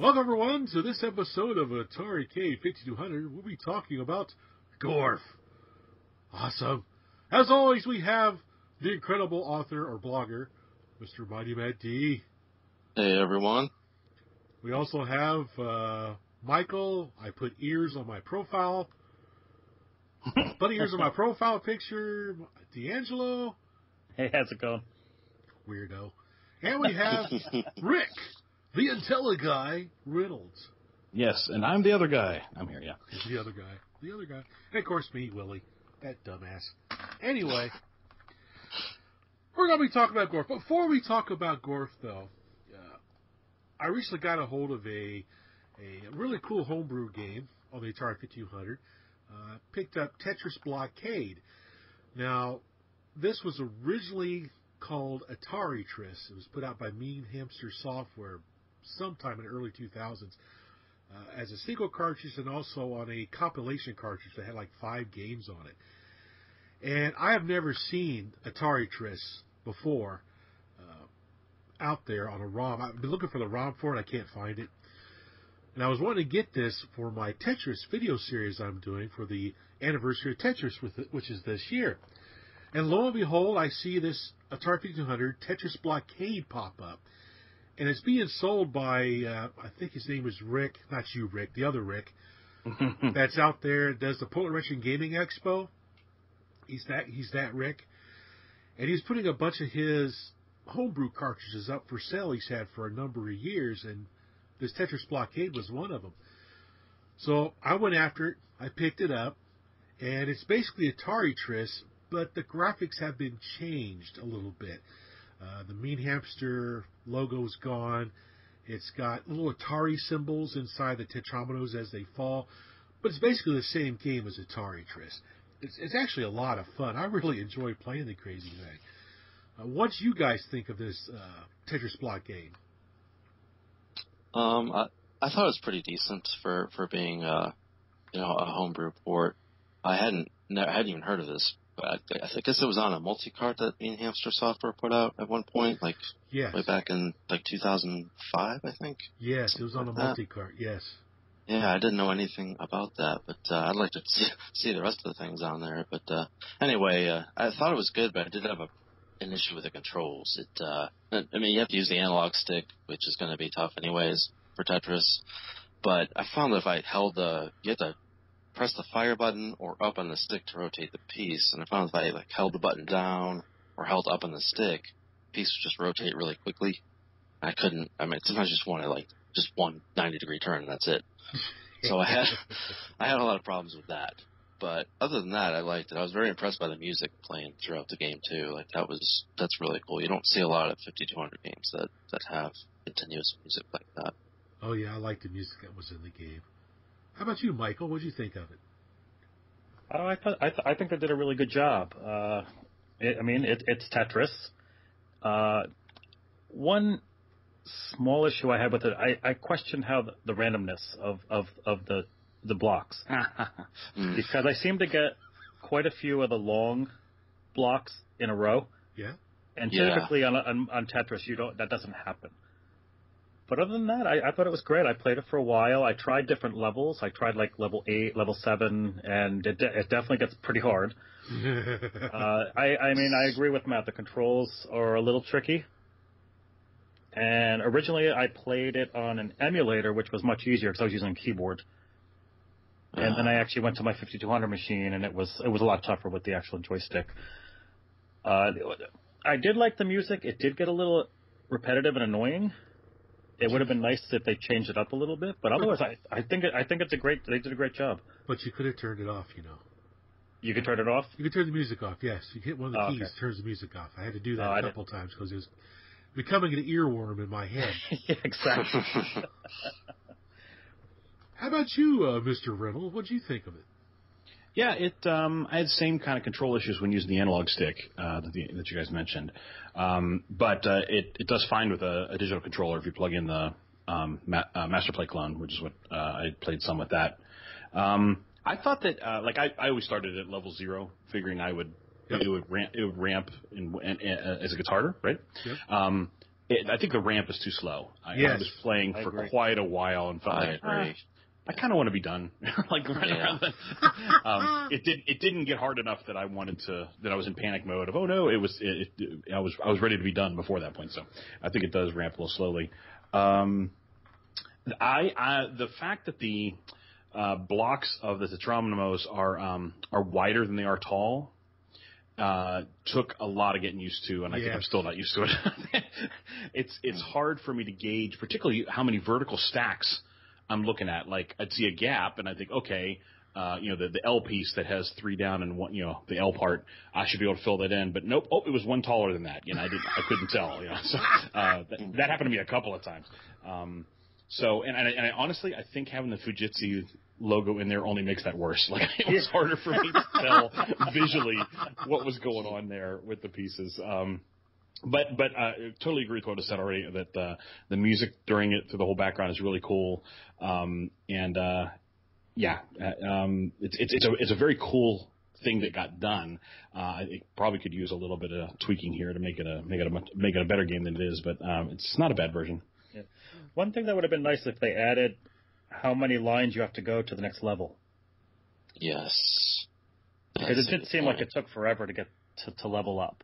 Welcome, everyone, to this episode of AtariCade 5200. We'll be talking about Gorf. Awesome. As always, we have the incredible author or blogger, Mr. Mighty Matt D. Hey, everyone. We also have Michael. I put ears on my profile. Bunny ears on my profile picture. D'Angelo. Hey, how's it going? Weirdo. And we have Rick. The Intelli guy, Reynolds. Yes, and I'm the other guy. I'm here, yeah. The other guy. And, of course, me, Willie. That dumbass. Anyway, we're going to be talking about Gorf. Before we talk about Gorf, though, I recently got a hold of a really cool homebrew game on the Atari 5200. Picked up Tetris Blockade. Now, this was originally called AtariTris. It was put out by Mean Hamster Software sometime in the early 2000s as a single cartridge and also on a compilation cartridge that had like 5 games on it. And I have never seen AtariTris before out there on a ROM. I've been looking for the ROM for it. I can't find it. And I was wanting to get this for my Tetris video series I'm doing for the anniversary of Tetris, which is this year. And lo and behold, I see this Atari 5200 Tetris Blockade pop up. And it's being sold by, I think his name is Rick, not you, Rick, the other Rick, that's out there, does the Portland Retro Gaming Expo. He's that Rick. And he's putting a bunch of his homebrew cartridges up for sale he's had for a number of years, and this Tetris Blockade was one of them. So I went after it, I picked it up, and it's basically AtariTris, but the graphics have been changed a little bit. The Mean Hamster logo is gone. It's got little Atari symbols inside the tetrominos as they fall. But it's basically the same game as AtariTris. It's actually a lot of fun. I really enjoy playing the crazy thing. What do you guys think of this Tetris Blockade? I thought it was pretty decent for being a homebrew port. I hadn't even heard of this. I guess it was on a multi-cart that Mean Hamster Software put out at one point, way back in 2005, I think. Yes, it was on a multi-cart. Yes. Yeah, I didn't know anything about that, but I'd like to see the rest of the things on there. But anyway, I thought it was good, but I did have an issue with the controls. You have to use the analog stick, which is going to be tough anyways for Tetris. But I found that if I held you have to press the fire button or up on the stick to rotate the piece, and I found if I held the button down or held up on the stick, the piece would just rotate really quickly. Sometimes I just wanted just one 90-degree turn and that's it. So I had a lot of problems with that. But other than that, I liked it. I was very impressed by the music playing throughout the game too. That's really cool. You don't see a lot of 5200 games that have continuous music like that. Oh yeah, I like the music that was in the game. How about you, Michael? What did you think of it? I think they did a really good job. It's Tetris. One small issue I had with it, I questioned how the randomness of the blocks, because I seem to get quite a few of the long blocks in a row. Yeah. And typically on Tetris, that doesn't happen. But other than that, I thought it was great. I played it for a while. I tried different levels. I tried level 8, level 7, and it definitely gets pretty hard. I agree with Matt. The controls are a little tricky. And originally I played it on an emulator, which was much easier because I was using a keyboard. And then I actually went to my 5200 machine, and it was a lot tougher with the actual joystick. I did like the music. It did get a little repetitive and annoying. It would have been nice if they changed it up a little bit, but otherwise, I think they did a great job. But you could have turned it off, You could turn it off? You could turn the music off, yes. You hit one of the keys, turns the music off. I had to do that a couple times because it was becoming an earworm in my head. Yeah, exactly. How about you, Mr. Reynolds? What did you think of it? Yeah, I had the same kind of control issues when using the analog stick that you guys mentioned. But it does fine with a digital controller if you plug in the Master Play clone, which is what I played some with that. I thought that I always started at level 0, figuring it would ramp as it gets harder, right? Yep. I think the ramp is too slow. I was playing for quite a while and felt like, I kind of want to be done. Like around then. It didn't get hard enough that I was in panic mode of, oh no, I was ready to be done before that point. So I think it does ramp a little slowly. The fact that the blocks of the Tetramnos are wider than they are tall took a lot of getting used to, and I think I'm still not used to it. It's hard for me to gauge, particularly how many vertical stacks I'm looking at. Like, I'd see a gap, and I think, okay, the L piece that has 3 down and 1, the L part, I should be able to fill that in. But nope, it was one taller than that. I couldn't tell. So that happened to me a couple of times. So, and I honestly, I think having the Fujitsu logo in there only makes that worse. Like, it was harder for me to tell visually what was going on there with the pieces. But I totally agree with what I said already, that the music during it through the whole background is really cool. It's a very cool thing that got done. It probably could use a little bit of tweaking here to make it a better game than it is, but it's not a bad version. Yeah. One thing that would have been nice if they added how many lines you have to go to the next level. Yes. Because it did seem like it took forever to get to level up.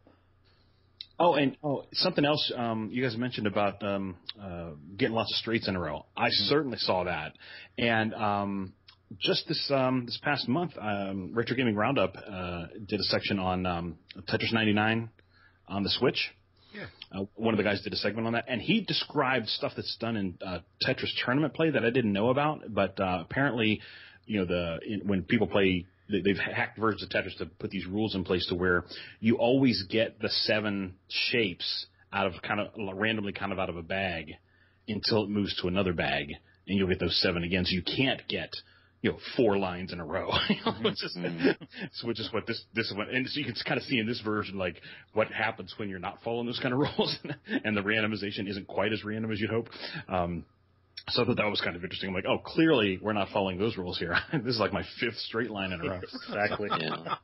Something else you guys mentioned about getting lots of straights in a row. I certainly saw that. And just this past month, Retro Gaming Roundup did a section on Tetris 99 on the Switch. Yeah. One of the guys did a segment on that, and he described stuff that's done in Tetris tournament play that I didn't know about. But apparently, when people play, they've hacked versions of Tetris to put these rules in place to where you always get the 7 shapes out of randomly out of a bag until it moves to another bag, and you'll get those 7 again. So you can't get 4 lines in a row, which is what this one. And so you can kind of see in this version, like, what happens when you're not following those kind of rules, and the randomization isn't quite as random as you'd hope. So I thought that was kind of interesting. I'm like, oh, clearly we're not following those rules here. This is like my 5th straight line in a row. Exactly. Yeah.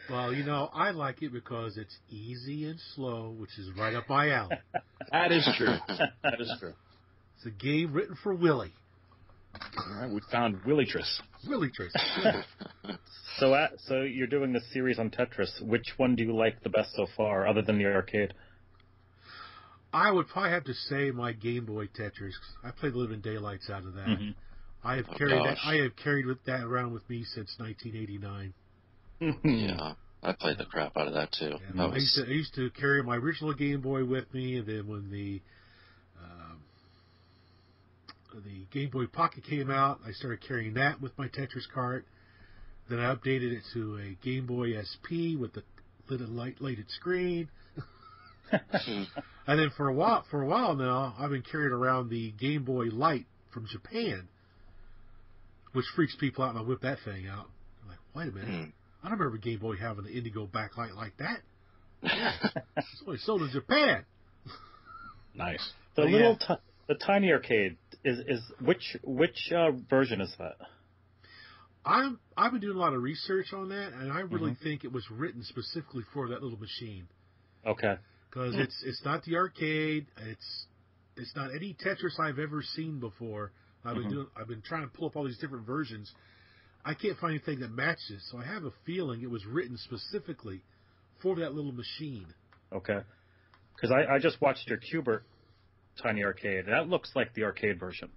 Well, I like it because it's easy and slow, which is right up my alley. That is true. That is true. It's a game written for Willie. All right, we found Willytris. Willytris. So you're doing this series on Tetris. Which one do you like the best so far, other than the arcade? I would probably have to say my Game Boy Tetris. I played the living daylights out of that. Mm-hmm. I have carried that around with me since 1989. Yeah, I played the crap out of that too. Yeah, I used to carry my original Game Boy with me, and then when the Game Boy Pocket came out, I started carrying that with my Tetris cart. Then I updated it to a Game Boy SP with the lighted screen. And then for a while now, I've been carrying around the Game Boy Light from Japan, which freaks people out, and I whip that thing out. I'm like, wait a minute. I don't remember Game Boy having an indigo backlight like that. Yeah, it's only sold in Japan. Nice. The tiny arcade is which version is that? I've been doing a lot of research on that, and I really think it was written specifically for that little machine. Okay. Because it's not the arcade. It's not any Tetris I've ever seen before. I've been trying to pull up all these different versions. I can't find anything that matches. So I have a feeling it was written specifically for that little machine. Okay. Because I just watched your Qbert Tiny Arcade. That looks like the arcade version.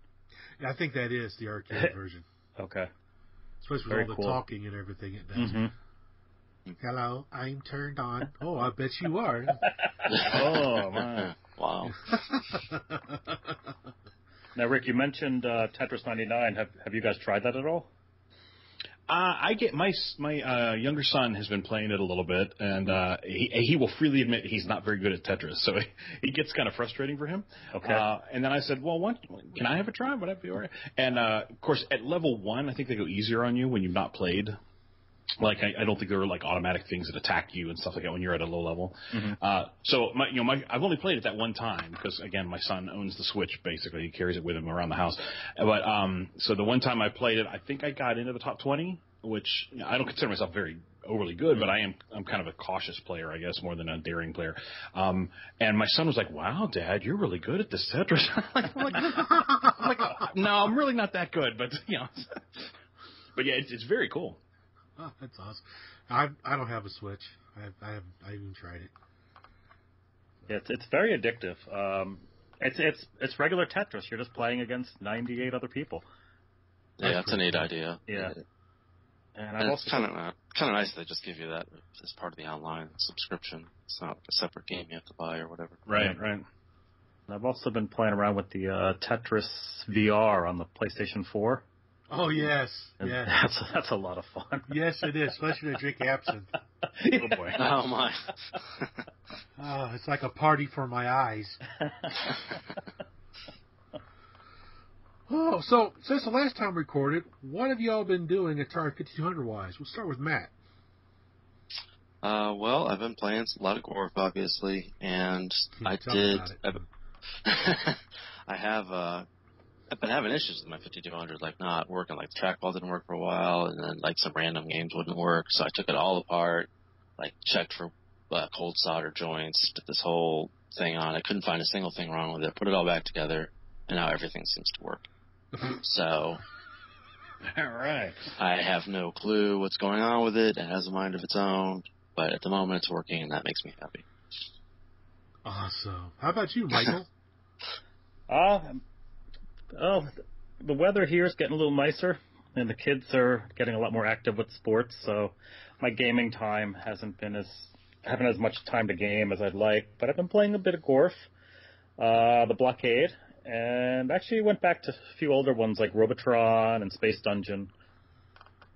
Yeah, I think that is the arcade version. Okay. Especially with all the talking and everything it does. Hello, I'm turned on. Oh, I bet you are. Oh, man. Wow. Now, Rick, you mentioned Tetris 99. Have you guys tried that at all? I get my younger son has been playing it a little bit, and he will freely admit he's not very good at Tetris, so it gets kind of frustrating for him. Okay. And then I said, well, can I have a try? Would that be all right? And of course, at level 1, I think they go easier on you when you've not played. Like, I don't think there are like automatic things that attack you and stuff like that when you're at a low level. So I've only played it that one time because, again, my son owns the Switch. Basically, he carries it with him around the house. But so the one time I played it, I think I got into the top 20, which I don't consider myself very overly good, but I'm kind of a cautious player, I guess, more than a daring player. And my son was like, "Wow, Dad, you're really good at this Tetris." I'm like, no, I'm really not that good, but but yeah, it's very cool. Oh, that's awesome. I don't have a Switch. I haven't tried it. It's very addictive. It's regular Tetris. You're just playing against 98 other people. Yeah, that's a neat idea. Yeah. And I've And also it's kind of nice they just give you that as part of the online subscription. It's not like a separate game you have to buy or whatever. Right. I've also been playing around with the Tetris VR on the PlayStation 4. Oh, yes. And Yeah. That's a lot of fun. Yes, it is, especially to drink absinthe. Oh, boy. Oh, my. Oh, it's like a party for my eyes. Oh, so since the last time we recorded, what have y'all been doing Atari 5200-wise? We'll start with Matt. Well, I've been playing a lot of Gorf, obviously, and I've been having issues with my 5200, like not working, like the trackball didn't work for a while, and then like some random games wouldn't work, so I took it all apart, like checked for cold solder joints, did this whole thing on it, couldn't find a single thing wrong with it, put it all back together, and now everything seems to work. So, all right. I have no clue what's going on with it. It has a mind of its own, but at the moment it's working, and that makes me happy. Awesome. How about you, Michael? The weather here is getting a little nicer, and the kids are getting a lot more active with sports, so my gaming time haven't as much time to game as I'd like, but I've been playing a bit of Gorf, the Blockade, and actually went back to a few older ones like Robotron and Space Dungeon,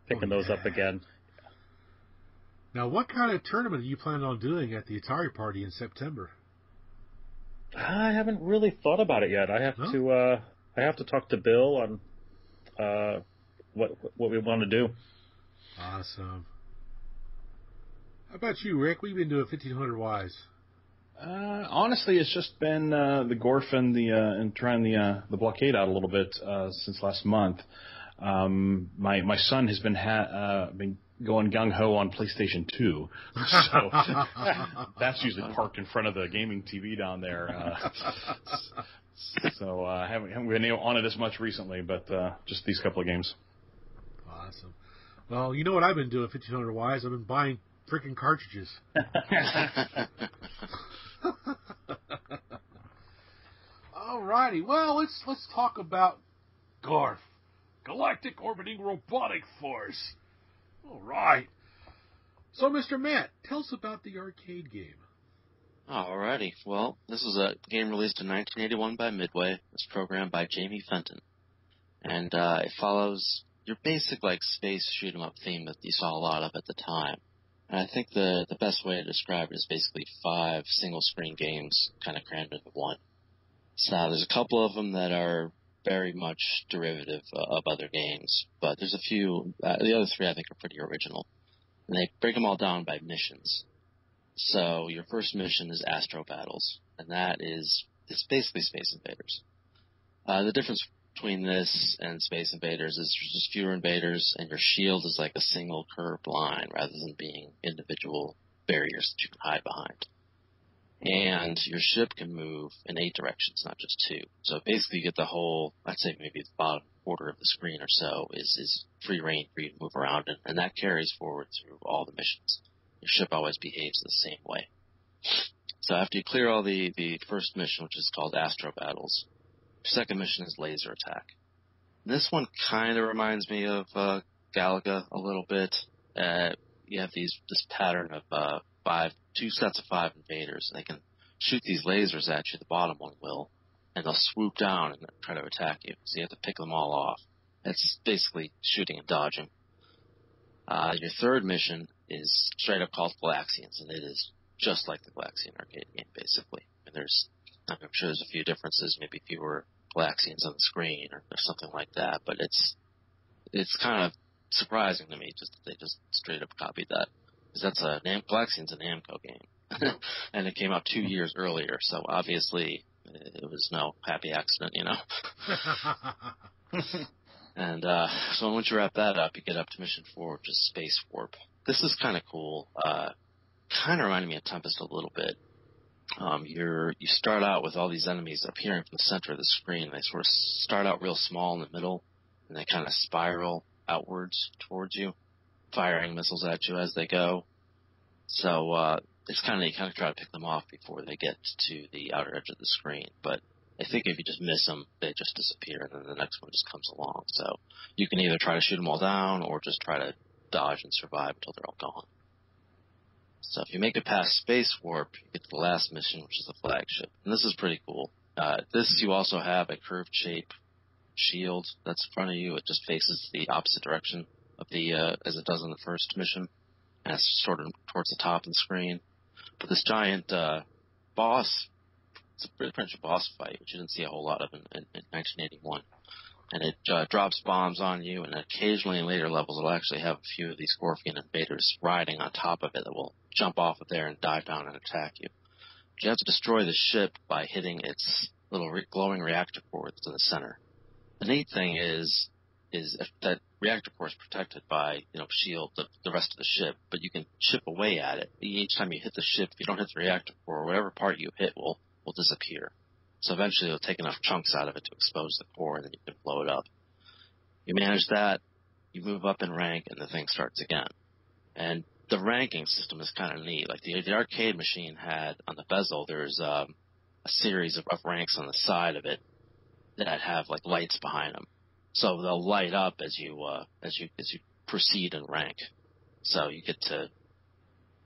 picking those up again. Now, what kind of tournament are you planning on doing at the Atari party in September? I haven't really thought about it yet. I have to talk to Bill on what we want to do. Awesome. How about you, Rick? What have you been doing 1500-wise? Honestly, it's just been the Gorf and trying the Blockade out a little bit since last month. My son has been going gung-ho on PlayStation 2. So that's usually parked in front of the gaming TV down there. So I haven't been on it as much recently, but just these couple of games. Awesome. Well, you know what I've been doing 1500-wise? I've been buying freaking cartridges. Alrighty. Well, let's talk about Gorf. Galactic Orbiting Robotic Force. All right. So, Mr. Matt, tell us about the arcade game. Alrighty. Well, this is a game released in 1981 by Midway. It's programmed by Jamie Fenton. And it follows your basic, like, space shoot-'em-up theme that you saw a lot of at the time. And I think the best way to describe it is basically 5 single-screen games kind of crammed into one. So there's a couple of them that are very much derivative of other games, but there's a few, the other 3 I think are pretty original. And they break them all down by missions. So your first mission is Astro Battles, and it's basically Space Invaders. The difference between this and Space Invaders is there's just fewer invaders, and your shield is like a single curved line rather than being individual barriers that you can hide behind. And your ship can move in 8 directions, not just 2. So basically you get the whole, I'd say maybe the bottom quarter of the screen or so is free reign for you to move around in, and that carries forward through all the missions. Your ship always behaves the same way. So after you clear all the first mission, which is called Astro Battles, your second mission is Laser Attack. This one kind of reminds me of Galaga a little bit. You have this pattern of 2 sets of 5 invaders. They can shoot these lasers at you, the bottom one will, and they'll swoop down and try to attack you. So you have to pick them all off. It's basically shooting and dodging. Your third mission is straight up called Galaxians, and it is just like the Galaxian arcade game, basically. And I'm sure there's a few differences, maybe fewer Galaxians on the screen or something like that, but it's kind of surprising to me just that they just straight up copied that. Because Galaxian's a Namco game. And it came out 2 years earlier, so obviously it was no happy accident, you know. And so once you wrap that up, you get up to mission 4, which is Space Warp. this is kind of cool. Kind of reminded me of Tempest a little bit. You start out with all these enemies appearing from the center of the screen. They sort of start out real small in the middle, and they kind of spiral outwards towards you, firing missiles at you as they go. So it's kind of, you kind of try to pick them off before they get to the outer edge of the screen. But I think if you just miss them, they just disappear, and then the next one just comes along. So you can either try to shoot them all down or just try to dodge and survive until they're all gone. So if you make it past Space Warp, you get to the last mission, which is the flagship. And this is pretty cool. You also have a curved shape shield that's in front of you. It just faces the opposite direction of the as it does in the first mission. And it's sort of towards the top of the screen. But this giant boss, it's a pretty much a boss fight, which you didn't see a whole lot of in 1981. And it drops bombs on you, and occasionally in later levels it'll actually have a few of these Gorfian invaders riding on top of it that will jump off of there and dive down and attack you. But you have to destroy the ship by hitting its little glowing reactor core that's in the center. The neat thing is if that reactor core is protected by, shield the rest of the ship, but you can chip away at it. Each time you hit the ship, if you don't hit the reactor core, whatever part you hit will disappear. So eventually you'll take enough chunks out of it to expose the core, and then you can blow it up. You manage that, you move up in rank, and the thing starts again. And the ranking system is kind of neat. Like the arcade machine had, on the bezel, there's a series of rough ranks on the side of it that have like lights behind them. So they'll light up as you proceed in rank. So you get to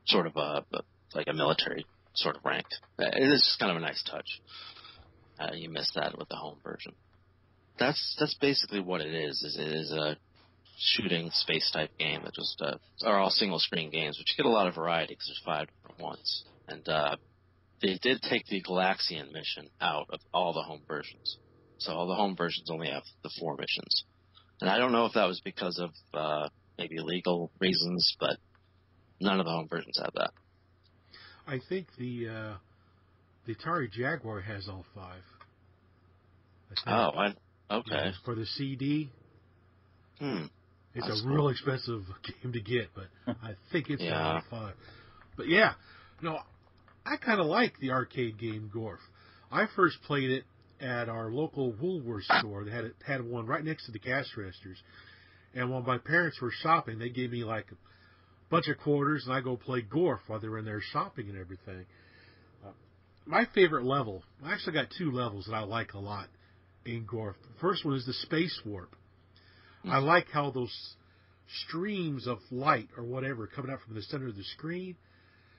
sort of like a military sort of rank. It is just kind of a nice touch. You miss that with the home version. That's basically what it is. It is a shooting space type game that just are all single screen games, which you get a lot of variety because there's 5 different ones. And they did take the Galaxian mission out of all the home versions. So all the home versions only have the 4 missions. And I don't know if that was because of maybe legal reasons, but none of the home versions have that. I think the Atari Jaguar has all 5. Okay. Yeah, for the CD. It's That's a real expensive game to get, but I think it's all 5. But yeah, I kind of like the arcade game Gorf. I first played it at our local Woolworths store. They had one right next to the cash registers. And while my parents were shopping, they gave me like a bunch of quarters, and I go play Gorf while they were in there shopping and everything. My favorite level, I actually got 2 levels that I like a lot in Gorf. The first one is the Space Warp. I like how those streams of light or whatever coming out from the center of the screen,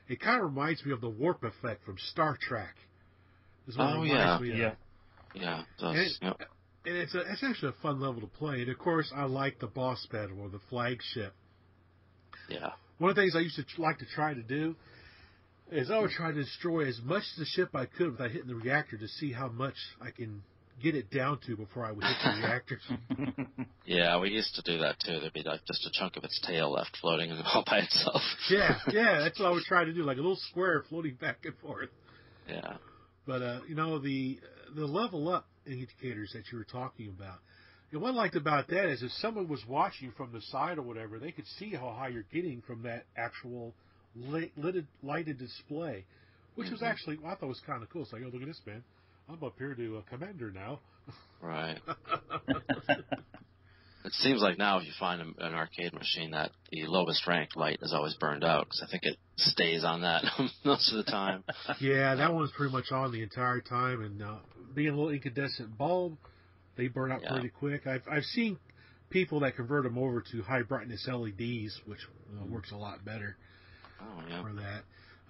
it kind of reminds me of the warp effect from Star Trek. Yeah, it does. And it's actually a fun level to play. And, of course, I like the boss battle or the flagship. Yeah. One of the things I used to like to try to do is I would try to destroy as much of the ship I could without hitting the reactor to see how much I can get it down to before I would hit the reactors. Yeah, we used to do that too. There'd be like just a chunk of its tail left floating all by itself. yeah, that's what I would try to do, like a little square floating back and forth. Yeah. But the level up indicators that you were talking about, what I liked about that is if someone was watching you from the side or whatever, they could see how high you're getting from that actual lighted display, which was actually, I thought was kind of cool. It's like, look at this, man. I'm up here to Commander now. Right. It seems like now if you find an arcade machine that the lowest ranked light is always burned out, because I think it stays on that most of the time. Yeah, that one's pretty much on the entire time, and being a little incandescent bulb, they burn out pretty quick. I've seen people that convert them over to high brightness LEDs, which works a lot better for that.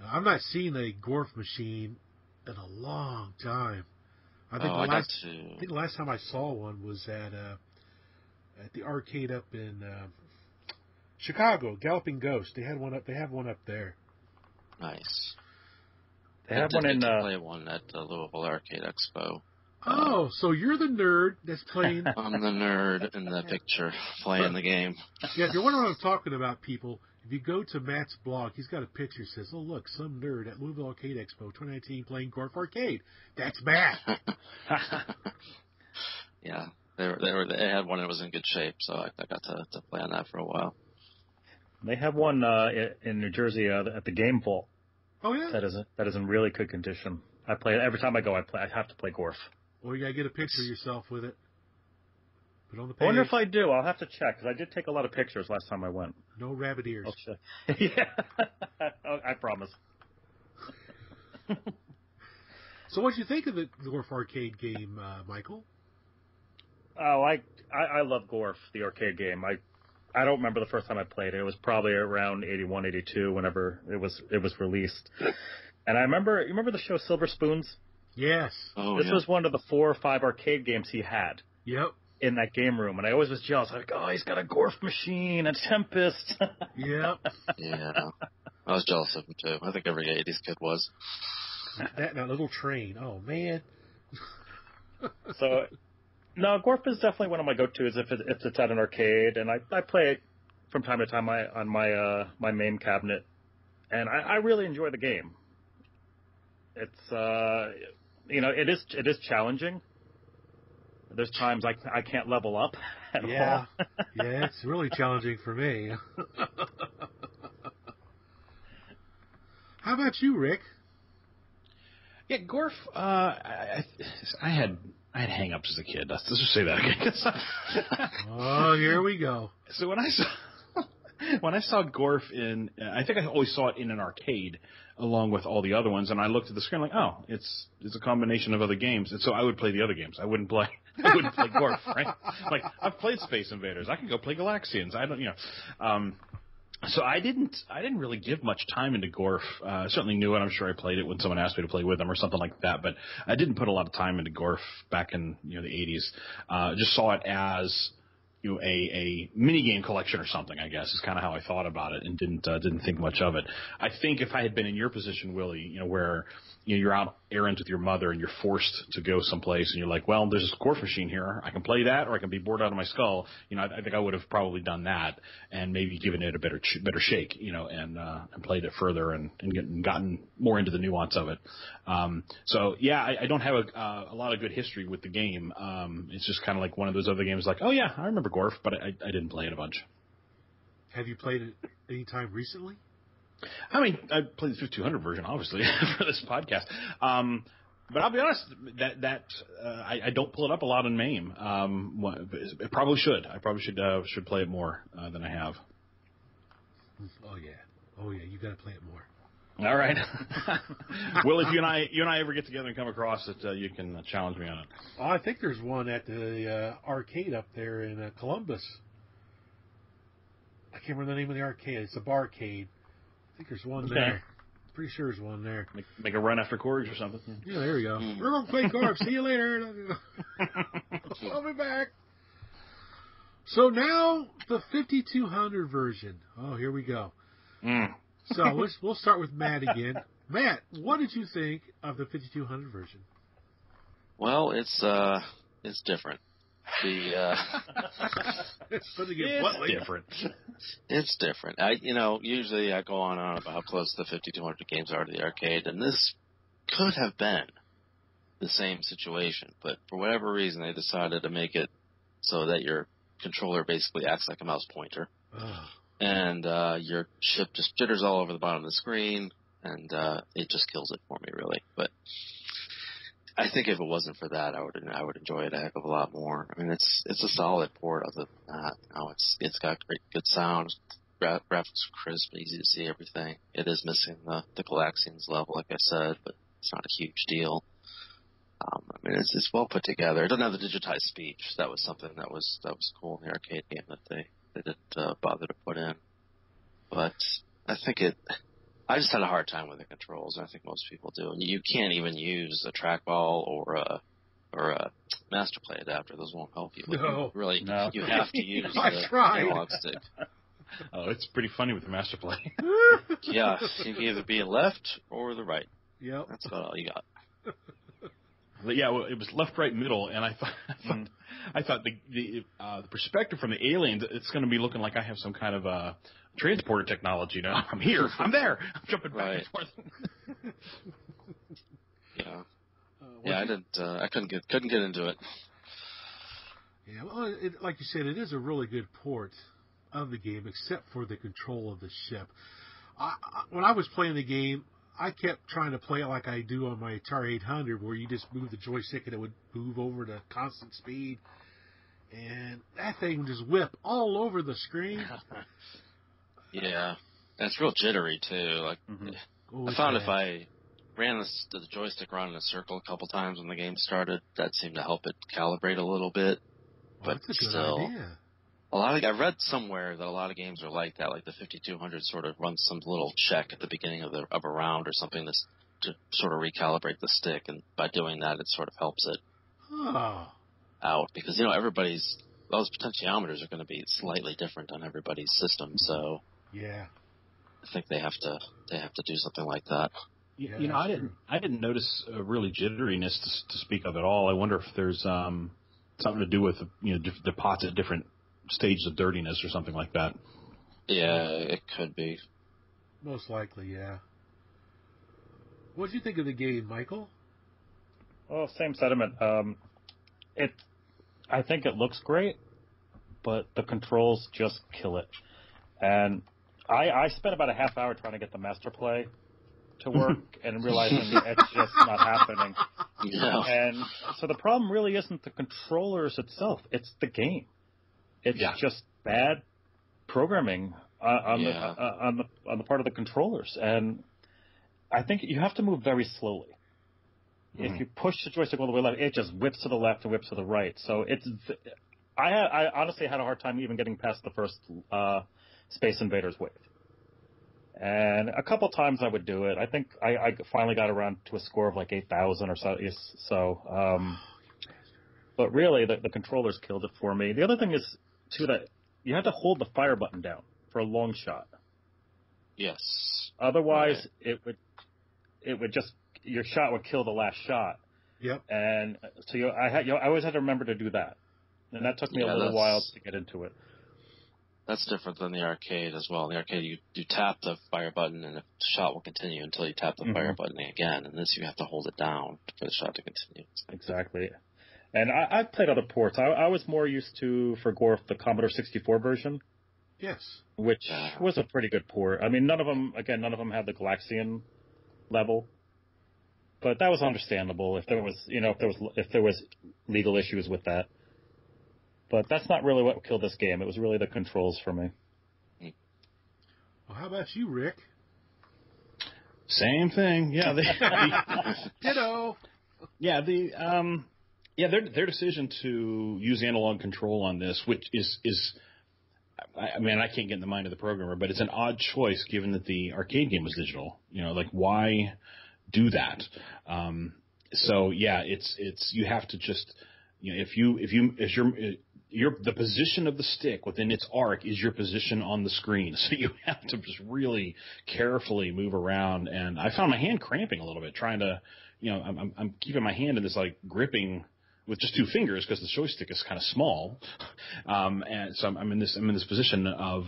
I've not seen a Gorf machine in a long time. I think the last time I saw one was at the arcade up in Chicago, Galloping Ghost. They had one up. They have one up there. Nice. They have one in. Play one at the Louisville Arcade Expo. Oh, so you're the nerd that's playing. I'm the nerd in the picture playing the game. Yeah, if you're wondering what I'm talking about, people, if you go to Matt's blog, he's got a picture that says, "Oh, look, some nerd at Louisville Arcade Expo 2019 playing Gorf Arcade." That's Matt. Yeah, they had one that was in good shape, so I got to play on that for a while. They have one in New Jersey at the Game Vault. Oh yeah. That is in really good condition. I play it every time I go. I have to play Gorf. Well, you gotta get a picture of yourself with it. Put on the page. I wonder if I do. I'll have to check because I did take a lot of pictures last time I went. No rabbit ears. I'll check. Yeah, I promise. So, what'd you think of the Gorf arcade game, Michael? Oh, I love Gorf, the arcade game. I don't remember the first time I played it. It was probably around 81, 82, whenever it was released. And I remember, you remember the show Silver Spoons? Yes. Oh, This yeah. was one of the 4 or 5 arcade games he had. Yep. In that game room, and I always was jealous. I was like, oh, he's got a Gorf machine, a Tempest. Yep. Yeah. I was jealous of him, too. I think every 80s kid was. that little train. Oh, man. So, no, Gorf is definitely one of my go-tos if it's at an arcade, and I play it from time to time on my main cabinet, and I really enjoy the game. It's it is challenging. There's times I can't level up at all. Yeah, it's really challenging for me. How about you, Rick? Yeah, Gorf. I had hang-ups as a kid. Let's just say that again. Oh, here we go. So when I saw Gorf I think I always saw it in an arcade along with all the other ones, and I looked at the screen like, oh, it's a combination of other games, and so I would play the other games. I wouldn't play Gorf, right? Like, I've played Space Invaders. I can go play Galaxians. I don't. So I didn't really give much time into Gorf. Certainly knew it. I'm sure I played it when someone asked me to play with them or something like that. But I didn't put a lot of time into Gorf back in the 80s. Just saw it as a mini game collection or something. I guess is kind of how I thought about it and didn't think much of it. I think if I had been in your position, Willie, where you're out errands with your mother and you're forced to go someplace and you're like, well, there's this Gorf machine here. I can play that, or I can be bored out of my skull. I think I would have probably done that and maybe given it a better shake, and played it further and gotten more into the nuance of it. So yeah, I don't have a lot of good history with the game. It's just kind of like one of those other games like, oh yeah, I remember Gorf, but I didn't play it a bunch. Have you played it any time recently? I mean, I played the 5200 version, obviously, for this podcast. But I'll be honest, I don't pull it up a lot in MAME. I probably should. I probably should play it more than I have. Oh yeah, you got to play it more. All right. Well, if you and I ever get together and come across it, you can challenge me on it. Oh, I think there's one at the arcade up there in Columbus. I can't remember the name of the arcade. It's a barcade. I think there's one there. Pretty sure there's one there. Make a run after Corgs or something. Yeah, there we go. We're going to play Gorf. See you later. I'll be back. So now the 5200 version. Oh, here we go. So we'll start with Matt again. Matt, what did you think of the 5200 version? Well, it's different. It's different. It's different. Usually I go on and on about how close the 5200 games are to the arcade, and this could have been the same situation, but for whatever reason they decided to make it so that your controller basically acts like a mouse pointer. And your chip just jitters all over the bottom of the screen, and it just kills it for me, really. But I think if it wasn't for that, I would enjoy it a heck of a lot more. I mean, it's a solid port. Other than that, it's got good sound, graphics are crisp, easy to see everything. It is missing the Galaxians level, like I said, but it's not a huge deal. I mean, it's well put together. It doesn't have the digitized speech. That was something that was cool in the arcade game that they didn't bother to put in. But I think I just had a hard time with the controls, and I think most people do. And you can't even use a trackball or a master play adapter. Those won't help you. No. You have to use the analog stick. Oh, it's pretty funny with the master play. Yeah, you can either be left or the right. Yep. That's about all you got. But yeah, well, it was left, right, middle, and I thought the perspective from the aliens, it's going to be looking like I have some kind of transporter technology now. I'm here, I'm there, I'm jumping back and forth. Yeah. I couldn't get into it. Yeah, well, like you said, it is a really good port. of the game except for the control of the ship. When I was playing the game, I kept trying to play it like I do on my Atari 800, where you just move the joystick and it would move over to constant speed. And that thing would just whip all over the screen. Yeah. That's real jittery, too. Like, I found if I ran the joystick around in a circle a couple times when the game started, that seemed to help it calibrate a little bit. Well, but that's a good still, idea. I read somewhere that a lot of games are like that. Like the 5200 sort of runs some little check at the beginning of a round or something to sort of recalibrate the stick, and by doing that, it sort of helps it out because those potentiometers are going to be slightly different on everybody's system. So yeah, I think they have to do something like that. Yeah, you know, I didn't notice really jitteriness to speak of at all. I wonder if there's something to do with the pots at different stages of dirtiness or something like that. Yeah, it could be. Most likely, yeah. What did you think of the game, Michael? Well, same sentiment. I think it looks great, but the controls just kill it. And I spent about a half hour trying to get the Master Play to work and realizing it's just not happening. No. And so the problem really isn't the controllers itself; it's the game. It's just bad programming on the part of the controllers, and I think you have to move very slowly. If you push the joystick all the way left, it just whips to the left and whips to the right. So I honestly had a hard time even getting past the first Space Invaders wave. And a couple times I would do it. I think I finally got around to a score of like 8,000 or so. But really, the controllers killed it for me. The other thing is, too, that you have to hold the fire button down for a long shot. Yes. Otherwise, it would just, your shot would kill the last shot. Yep. And so I always had to remember to do that. And that took me a little while to get into it. That's different than the arcade as well. In the arcade, you tap the fire button, and the shot will continue until you tap the fire button again. And this, you have to hold it down for the shot to continue. Exactly. And I've played other ports. I was more used to, for Gorf, the Commodore 64 version. Yes. Which was a pretty good port. I mean, none of them had the Galaxian level. But that was understandable if there was legal issues with that. But that's not really what killed this game. It was really the controls for me. Well, how about you, Rick? Same thing. Yeah. Ditto. Yeah. Their decision to use analog control on this, which is, I mean, I can't get in the mind of the programmer, but it's an odd choice given that the arcade game was digital. Like why do that? So yeah, it's you have to just, the position of the stick within its arc is your position on the screen. So you have to just really carefully move around. And I found my hand cramping a little bit trying to, I'm keeping my hand in this like gripping with just two fingers because the joystick is kind of small. And so I'm in this position of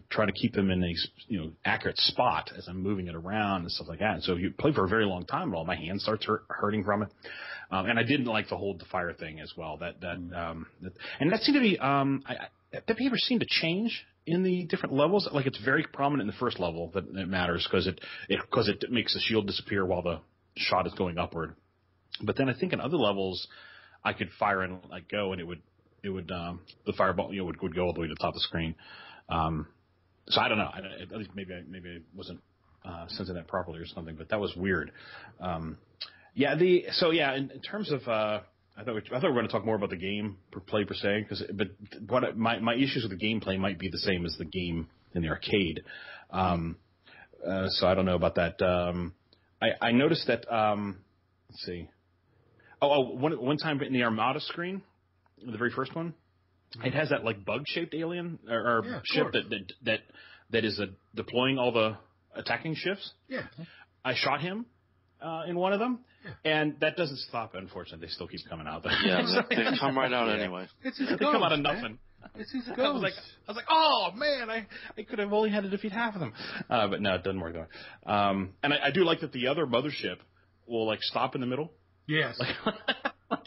trying to keep them in a accurate spot as I'm moving it around and stuff like that. And so you play for a very long time and all my hand starts hurting from it. And I didn't like the hold the fire thing as well. And that seemed to be that behavior seemed to change in the different levels. Like it's very prominent in the first level that it matters because it makes the shield disappear while the shot is going upward. But then I think in other levels I could fire and like go, and it would the fireball would go all the way to the top of the screen. So I don't know. At least maybe I wasn't sensing that properly or something. But that was weird. In terms of I thought we were going to talk more about the game play per se, but my issues with the gameplay might be the same as the game in the arcade. So I don't know about that. I noticed that. Let's see. One time in the Armada screen, the very first one, it has that like bug-shaped alien or ship that is deploying all the attacking ships. Yeah. I shot him in one of them, and that doesn't stop. Unfortunately, they still keep coming out. Yeah, they come right out anyway. They come out of nothing. It's his ghost. I was like, oh man, I could have only had to defeat half of them, but no, it doesn't work that way. And I do like that the other mothership will like stop in the middle. Yes. Like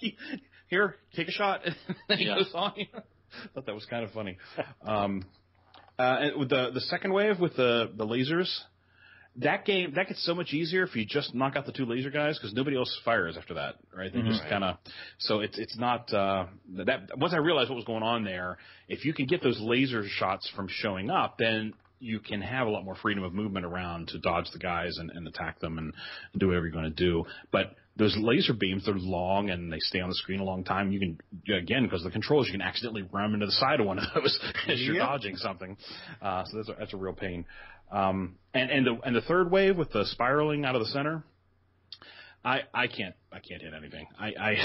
here, take a shot, and then he goes on. I thought that was kind of funny. And with the second wave with the lasers, that gets so much easier if you just knock out the 2 laser guys, because nobody else fires after that, right? They just kind of, so it's not that. Once I realized what was going on there, if you can get those laser shots from showing up, then you can have a lot more freedom of movement around to dodge the guys and attack them and do whatever you're going to do. But those laser beams, they're long and they stay on the screen a long time. You can, again, because of the controls, you can accidentally ram into the side of one of those as you're dodging something. So that's a real pain. And the third wave with the spiraling out of the center, I can't hit anything. I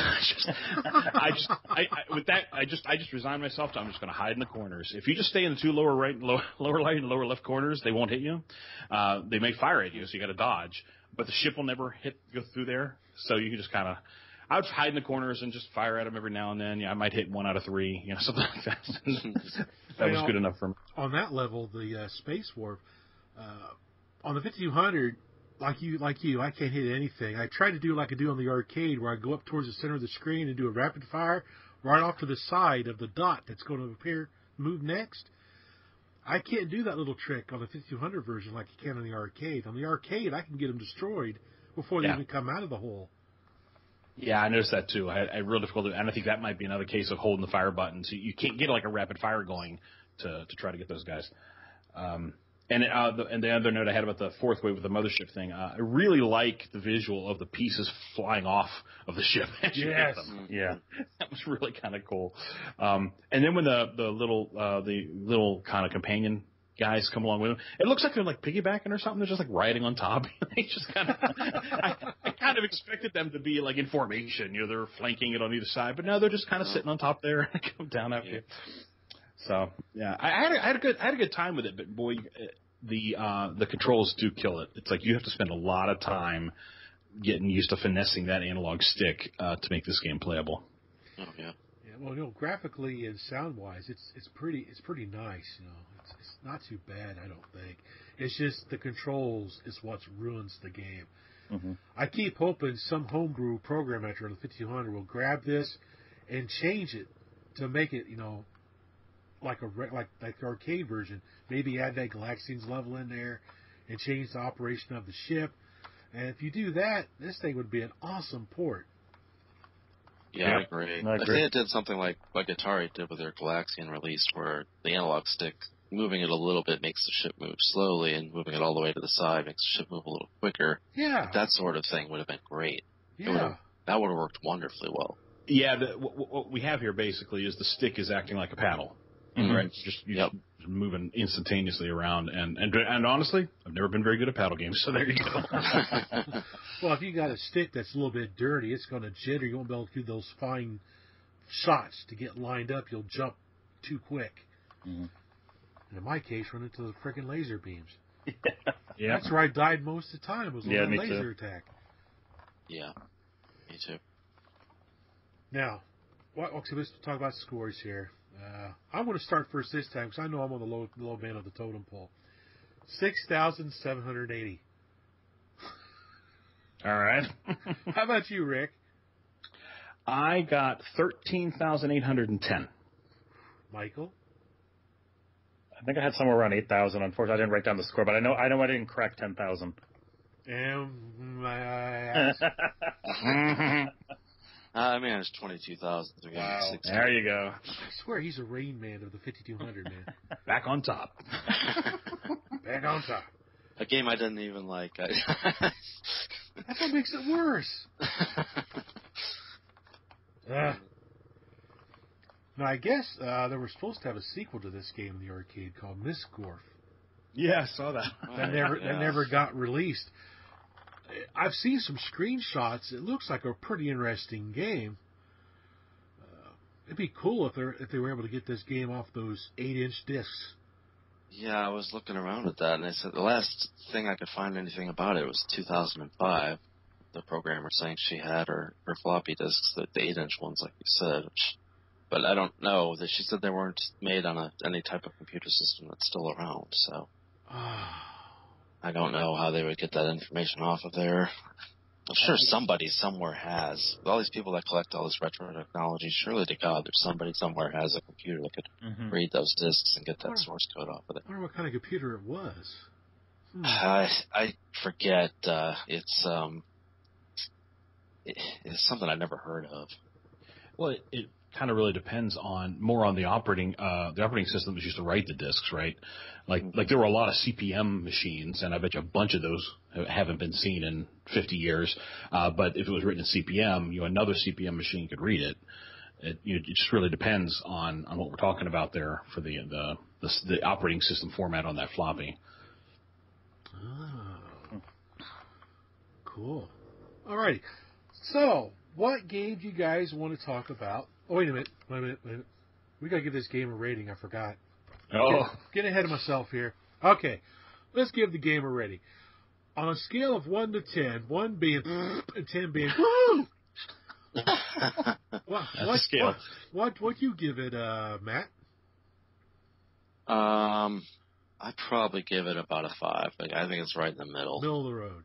just resign myself to, I'm just going to hide in the corners. If you just stay in the 2 lower right and lower left corners, they won't hit you. They may fire at you, so you got to dodge. But the ship will never go through there, so you can just kind of. I would hide in the corners and just fire at them every now and then. Yeah, I might hit 1 out of 3, something like that. That was good enough for me. On that level, the Space Warp on the 5200. Like you, I can't hit anything. I try to do like I do on the arcade, where I go up towards the center of the screen and do a rapid fire right off to the side of the dot that's going to move next. I can't do that little trick on the 5200 version like you can on the arcade. On the arcade, I can get them destroyed before they even come out of the hole. Yeah, I noticed that too. I had real difficulty, and I think that might be another case of holding the fire button. So you can't get like a rapid fire going to try to get those guys. And the other note I had about the 4th wave with the mothership thing, I really like the visual of the pieces flying off of the ship as you hit them. Yeah, that was really kind of cool. And then when the little kind of companion guys come along with them, it looks like they're like piggybacking or something. They're just like riding on top. They just kind of, I kind of expected them to be like in formation. They're flanking it on either side, but no, they're just kind of sitting on top there and come down after you. So yeah, I had a good time with it, but boy, the controls do kill it. It's like you have to spend a lot of time getting used to finessing that analog stick to make this game playable. Oh yeah. Yeah. Well, graphically and sound wise, it's pretty nice. It's not too bad. I don't think. It's just the controls is what ruins the game. Mm-hmm. I keep hoping some homebrew program editor on the 5200 will grab this and change it to make it, like the arcade version. Maybe add that Galaxians level in there and change the operation of the ship. And if you do that, this thing would be an awesome port. Yeah, I agree. I think it did something like Atari did with their Galaxian release, where the analog stick, moving it a little bit makes the ship move slowly, and moving it all the way to the side makes the ship move a little quicker. Yeah. That sort of thing would have been great. Yeah. That would have worked wonderfully well. Yeah, what we have here basically is the stick is acting like a paddle. Mm-hmm. Right, just moving instantaneously around, and honestly, I've never been very good at paddle games, so there you go. Well, if you got a stick that's a little bit dirty, it's going to jitter. You won't be able to do those fine shots to get lined up. You'll jump too quick. Mm-hmm. And in my case, run into the freaking laser beams. Yeah, that's where I died most of the time. Was on that laser attack. Yeah, me too. Now, let's talk about scores here. I want to start first this time because I know I'm on the low band of the totem pole. 6,780. All right. How about you, Rick? I got 13,810. Michael? I think I had somewhere around 8,000. Unfortunately, I didn't write down the score, but I know I didn't crack 10,000. I managed 22,360. Wow. There you go. I swear he's a Rain Man of the 5,200, man. Back on top. Back on top. A game I didn't even like. That's what makes it worse. Now, I guess they were supposed to have a sequel to this game in the arcade called Miss Gorf. Yeah, I saw that. That never got released. I've seen some screenshots. It looks like a pretty interesting game. It'd be cool if they were able to get this game off those 8-inch discs. Yeah, I was looking around at that, and I said the last thing I could find anything about it was 2005. The programmer saying she had her floppy disks, the 8-inch ones, like you said. But I don't know. She said they weren't made on any type of computer system that's still around, so... I don't know how they would get that information off of there. I'm sure somebody somewhere has. With all these people that collect all this retro technology, surely to God, there's somebody somewhere has a computer that could read those discs and get that source code off of it. I wonder what kind of computer it was. I forget. It's something I've never heard of. Well, it kind of really depends on the operating system that used to write the discs, right? Like there were a lot of CP/M machines, and I bet you a bunch of those haven't been seen in 50 years. But if it was written in CP/M, another CP/M machine could read it. It just really depends on what we're talking about there for the operating system format on that floppy. Oh, cool. Alrighty. So, what game do you guys want to talk about? Oh, wait a minute. We gotta give this game a rating. I forgot. Oh. Get ahead of myself here. Okay. Let's give the game a rating. On a scale of 1 to 10, 1 being and 10 being woo! What you give it, Matt? I'd probably give it about a 5. I think it's right in the middle. Middle of the road.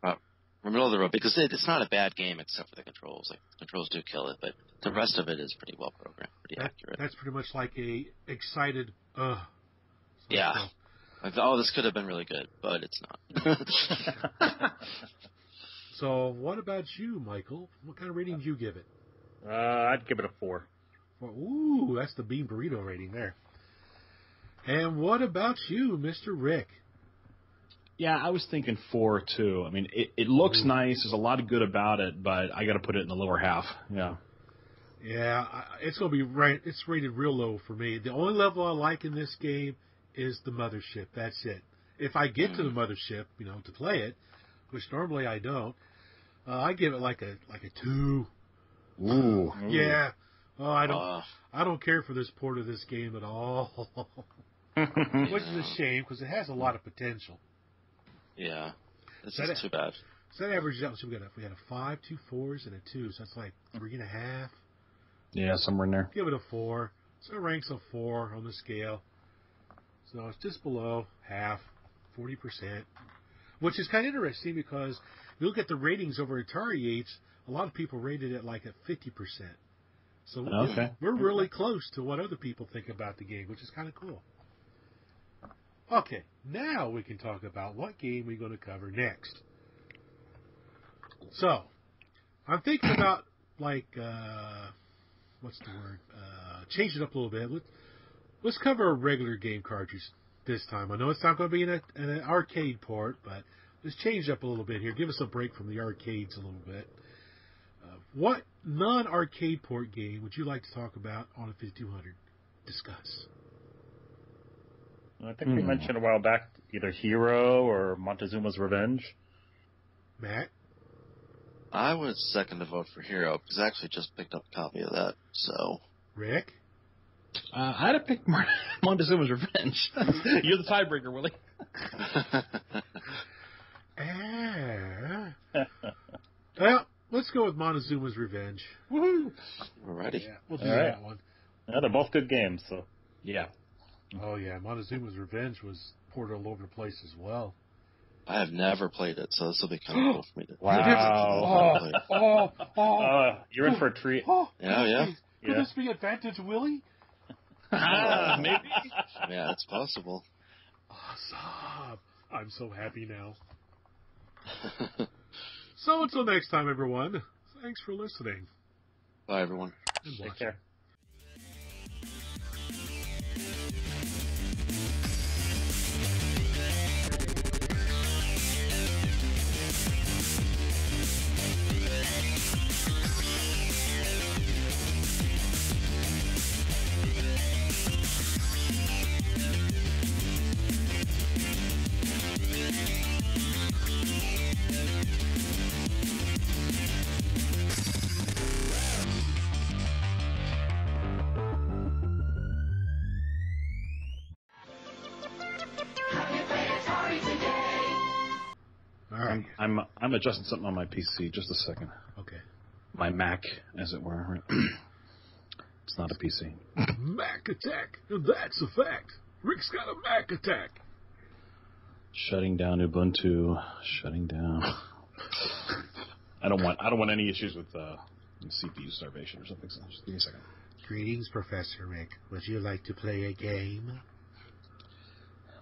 Middle of the road, because it's not a bad game except for the controls. Like, the controls do kill it, but the rest of it is pretty well programmed, pretty accurate. That's pretty much like a excited, yeah. Like, this could have been really good, but it's not. So, what about you, Michael? What kind of rating do you give it? I'd give it a 4. Ooh, that's the Bean Burrito rating there. And what about you, Mr. Rick? Yeah, I was thinking 4 too. I mean, it looks nice. There's a lot of good about it, but I got to put it in the lower half. Yeah. Yeah, it's going to be right. It's rated real low for me. The only level I like in this game is the mothership. That's it. If I get to the mothership, to play it, which normally I don't, I give it like a 2. Ooh. Yeah. Oh, I don't care for this port of this game at all. Which is a shame because it has a lot of potential. Yeah, this is too bad. So that averages out. So we had a 5, 2 4s, and a 2. So that's like 3.5. Yeah, somewhere in there. Give it a 4. So it ranks a 4 on the scale. So it's just below half, 40%, which is kind of interesting because if you look at the ratings over AtariCade, a lot of people rated it like at 50%. So we're really close to what other people think about the game, which is kind of cool. Okay, now we can talk about what game we're going to cover next. So, I'm thinking about, what's the word? Change it up a little bit. Let's cover a regular game cartridge this time. I know it's not going to be an arcade port, but let's change it up a little bit here. Give us a break from the arcades a little bit. What non-arcade port game would you like to talk about on a 5200? Discuss. I think we mentioned a while back either Hero or Montezuma's Revenge. Matt? I would second the vote for Hero, because I actually just picked up a copy of that, so... Rick? I'd have picked Montezuma's Revenge. You're the tiebreaker, Willie. Well, let's go with Montezuma's Revenge. Woohoo! We're ready. Yeah, we'll do that one. Yeah, they're both good games, so... Yeah. Oh, yeah. Montezuma's Revenge was ported all over the place as well. I have never played it, so this will be kind of cool for me to... Wow. You're in for a treat. Yeah. Could this be Advantage Willie? Maybe. Yeah, it's possible. Awesome. I'm so happy now. So until next time, everyone. Thanks for listening. Bye, everyone. Take care. I'm adjusting something on my PC. Just a second. Okay. My Mac, as it were. It's not a PC. Mac attack, and that's a fact. Rick's got a Mac attack. Shutting down Ubuntu. Shutting down. I don't want any issues with CPU starvation or something. So just give me a second. Greetings, Professor Rick. Would you like to play a game?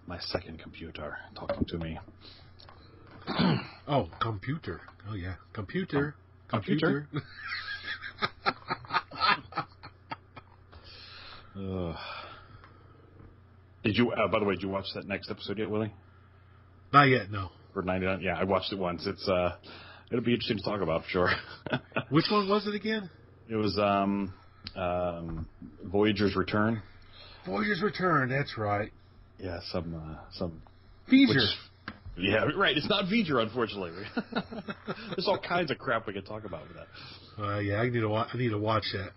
My second computer talking to me. Oh, computer. Oh, yeah. Computer. Computer? Did you? By the way, did you watch that next episode yet, Willie? Not yet, no. For 99? Yeah, I watched it once. It's it'll be interesting to talk about for sure. Which one was it again? It was Voyager's Return. Voyager's Return. That's right. Yeah, some Feature. Yeah, right. It's not V'ger, unfortunately. There's all kinds of crap we could talk about with that. Yeah, I need to watch that.